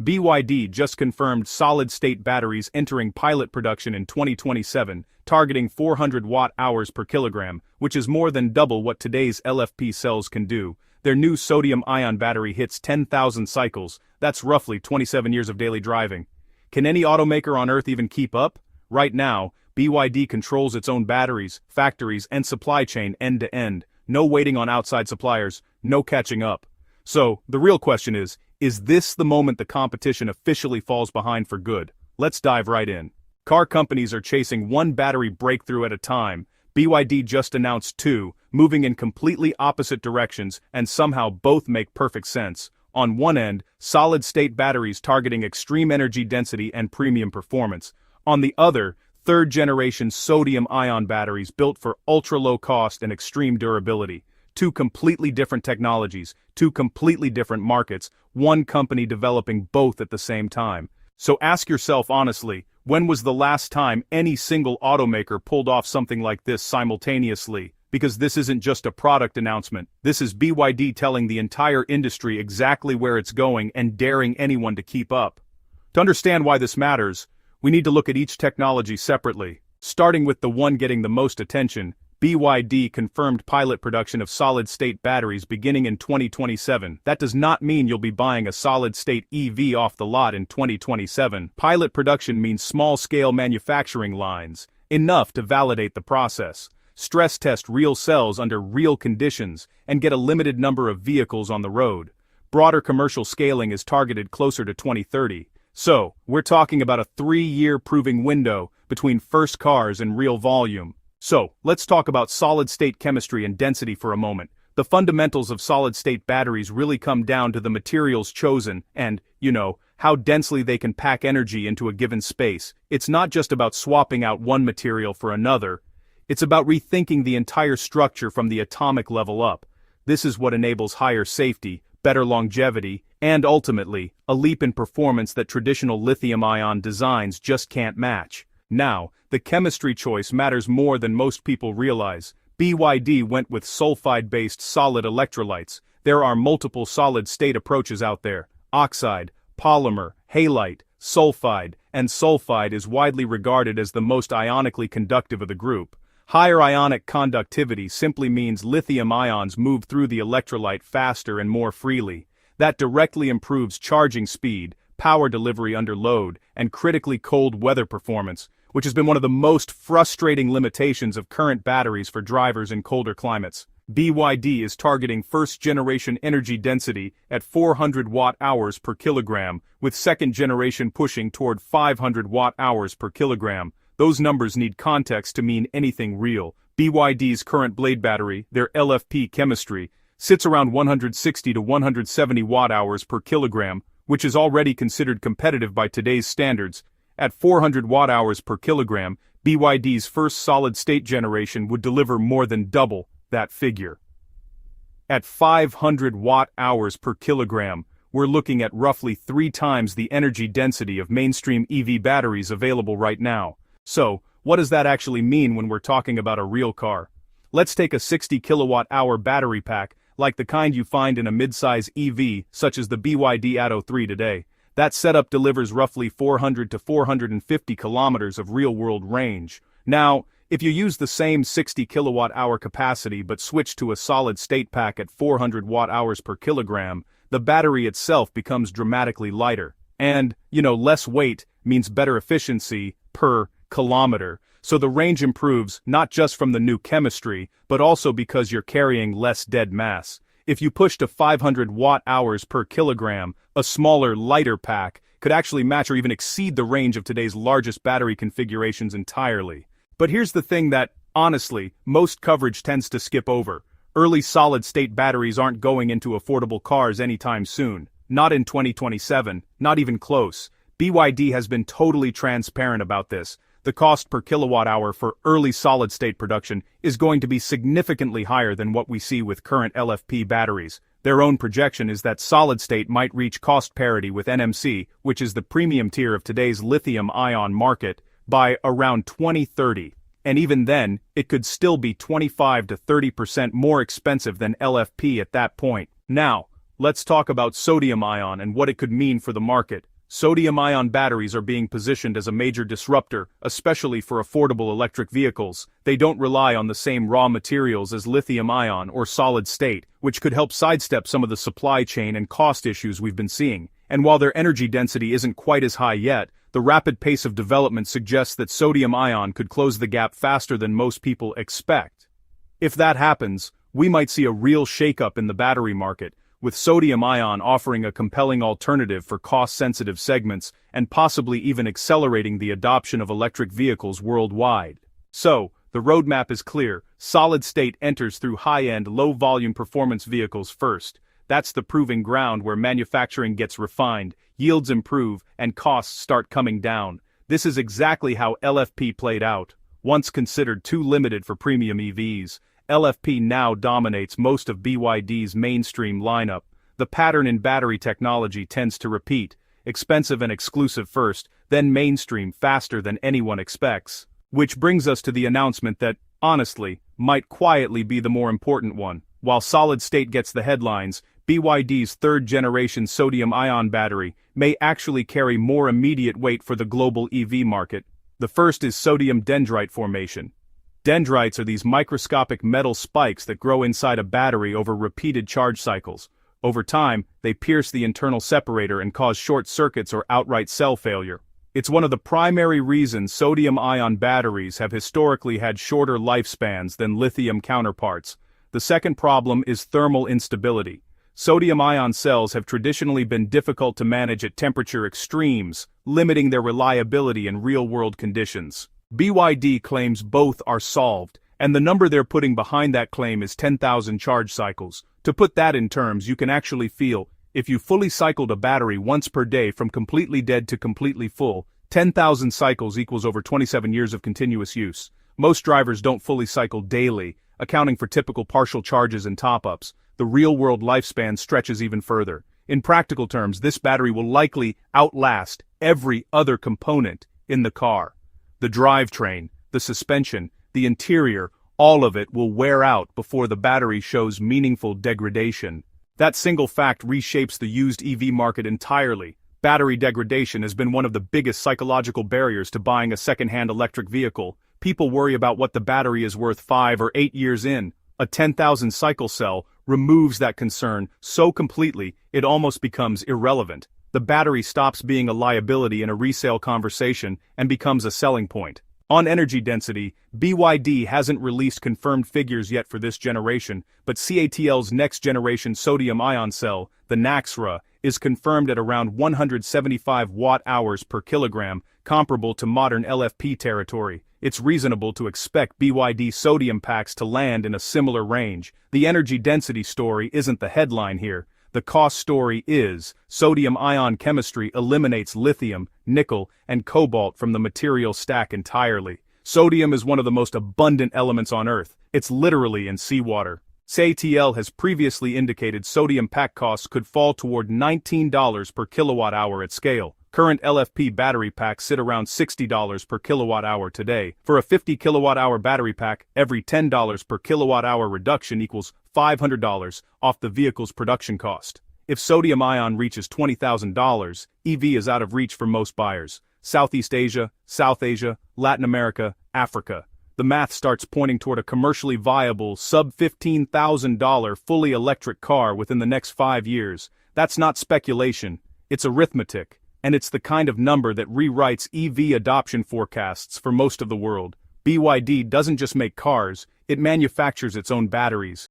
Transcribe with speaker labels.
Speaker 1: BYD just confirmed solid-state batteries entering pilot production in 2027, targeting 400 watt-hours per kilogram, which is more than double what today's LFP cells can do. Their new sodium-ion battery hits 10,000 cycles, that's roughly 27 years of daily driving. Can any automaker on Earth even keep up? Right now, BYD controls its own batteries, factories, and supply chain end-to-end. No waiting on outside suppliers, no catching up. So, the real question is this the moment the competition officially falls behind for good? Let's dive right in. Car companies are chasing one battery breakthrough at a time. BYD just announced two, moving in completely opposite directions, and somehow both make perfect sense. On one end, solid-state batteries targeting extreme energy density and premium performance. On the other, third-generation sodium-ion batteries built for ultra-low cost and extreme durability. Two completely different technologies, two completely different markets, one company developing both at the same time. So ask yourself honestly, when was the last time any single automaker pulled off something like this simultaneously? Because this isn't just a product announcement, this is BYD telling the entire industry exactly where it's going and daring anyone to keep up. To understand why this matters, we need to look at each technology separately. Starting with the one getting the most attention, BYD confirmed pilot production of solid-state batteries beginning in 2027. That does not mean you'll be buying a solid-state EV off the lot in 2027. Pilot production means small-scale manufacturing lines, enough to validate the process, stress test real cells under real conditions, and get a limited number of vehicles on the road. Broader commercial scaling is targeted closer to 2030. So, we're talking about a 3-year proving window between first cars and real volume. So, let's talk about solid-state chemistry and density for a moment. The fundamentals of solid-state batteries really come down to the materials chosen and, how densely they can pack energy into a given space. It's not just about swapping out one material for another. It's about rethinking the entire structure from the atomic level up. This is what enables higher safety, better longevity, and ultimately, a leap in performance that traditional lithium-ion designs just can't match. Now, the chemistry choice matters more than most people realize. BYD went with sulfide-based solid electrolytes. There are multiple solid-state approaches out there: oxide, polymer, halide, sulfide, and sulfide is widely regarded as the most ionically conductive of the group. Higher ionic conductivity simply means lithium ions move through the electrolyte faster and more freely. That directly improves charging speed, power delivery under load, and critically cold weather performance, which has been one of the most frustrating limitations of current batteries for drivers in colder climates. BYD is targeting first-generation energy density at 400 watt-hours per kilogram, with second-generation pushing toward 500 watt-hours per kilogram. Those numbers need context to mean anything real. BYD's current blade battery, their LFP chemistry, sits around 160 to 170 watt-hours per kilogram, which is already considered competitive by today's standards. At 400 watt-hours per kilogram, BYD's first solid-state generation would deliver more than double that figure. At 500 watt-hours per kilogram, we're looking at roughly 3 times the energy density of mainstream EV batteries available right now. So, what does that actually mean when we're talking about a real car? Let's take a 60 kilowatt-hour battery pack, like the kind you find in a mid-size EV, such as the BYD Atto 3 today. That setup delivers roughly 400 to 450 kilometers of real-world range. Now, if you use the same 60 kilowatt-hour capacity but switch to a solid-state pack at 400 watt-hours per kilogram, the battery itself becomes dramatically lighter. And, less weight means better efficiency per kilometer. So the range improves not just from the new chemistry, but also because you're carrying less dead mass. If you push to 500 watt-hours per kilogram, a smaller, lighter pack could actually match or even exceed the range of today's largest battery configurations entirely. But here's the thing that, honestly, most coverage tends to skip over. Early solid-state batteries aren't going into affordable cars anytime soon. Not in 2027, not even close. BYD has been totally transparent about this. The cost per kilowatt-hour for early solid-state production is going to be significantly higher than what we see with current LFP batteries. Their own projection is that solid-state might reach cost parity with NMC, which is the premium tier of today's lithium-ion market, by around 2030. And even then, it could still be 25 to 30% more expensive than LFP at that point. Now, let's talk about sodium-ion and what it could mean for the market. Sodium-ion batteries are being positioned as a major disruptor, especially for affordable electric vehicles. They don't rely on the same raw materials as lithium-ion or solid-state, which could help sidestep some of the supply chain and cost issues we've been seeing. And while their energy density isn't quite as high yet, the rapid pace of development suggests that sodium-ion could close the gap faster than most people expect. If that happens, we might see a real shakeup in the battery market, with sodium-ion offering a compelling alternative for cost-sensitive segments and possibly even accelerating the adoption of electric vehicles worldwide. So, the roadmap is clear. Solid-state enters through high-end, low-volume performance vehicles first. That's the proving ground where manufacturing gets refined, yields improve, and costs start coming down. This is exactly how LFP played out. Once considered too limited for premium EVs, LFP now dominates most of BYD's mainstream lineup. The pattern in battery technology tends to repeat: expensive and exclusive first, then mainstream faster than anyone expects. Which brings us to the announcement that, honestly, might quietly be the more important one. While solid-state gets the headlines, BYD's third-generation sodium-ion battery may actually carry more immediate weight for the global EV market. The first is sodium dendrite formation. Dendrites are these microscopic metal spikes that grow inside a battery over repeated charge cycles. Over time, they pierce the internal separator and cause short circuits or outright cell failure. It's one of the primary reasons sodium-ion batteries have historically had shorter lifespans than lithium counterparts. The second problem is thermal instability. Sodium-ion cells have traditionally been difficult to manage at temperature extremes, limiting their reliability in real-world conditions. BYD claims both are solved, and the number they're putting behind that claim is 10,000 charge cycles. To put that in terms you can actually feel, if you fully cycled a battery once per day from completely dead to completely full, 10,000 cycles equals over 27 years of continuous use. Most drivers don't fully cycle daily, accounting for typical partial charges and top-ups. The real-world lifespan stretches even further. In practical terms, this battery will likely outlast every other component in the car. The drivetrain, the suspension, the interior, all of it will wear out before the battery shows meaningful degradation. That single fact reshapes the used EV market entirely. Battery degradation has been one of the biggest psychological barriers to buying a second-hand electric vehicle. People worry about what the battery is worth 5 or 8 years in. A 10,000 cycle cell removes that concern so completely it almost becomes irrelevant. The battery stops being a liability in a resale conversation and becomes a selling point. On energy density, BYD hasn't released confirmed figures yet for this generation, but CATL's next-generation sodium-ion cell, the NAXRA, is confirmed at around 175 watt-hours per kilogram, comparable to modern LFP territory. It's reasonable to expect BYD sodium packs to land in a similar range. The energy density story isn't the headline here. The cost story is, sodium-ion chemistry eliminates lithium, nickel, and cobalt from the material stack entirely. Sodium is one of the most abundant elements on Earth. It's literally in seawater. CATL has previously indicated sodium pack costs could fall toward $19 per kilowatt-hour at scale. Current LFP battery packs sit around $60 per kilowatt-hour today. For a 50 kilowatt-hour battery pack, every $10 per kilowatt-hour reduction equals $500 off the vehicle's production cost. If sodium-ion reaches $20,000, EV is out of reach for most buyers. Southeast Asia, South Asia, Latin America, Africa. The math starts pointing toward a commercially viable, sub-$15,000 fully electric car within the next 5 years. That's not speculation, it's arithmetic. And it's the kind of number that rewrites EV adoption forecasts for most of the world. BYD doesn't just make cars, it manufactures its own batteries.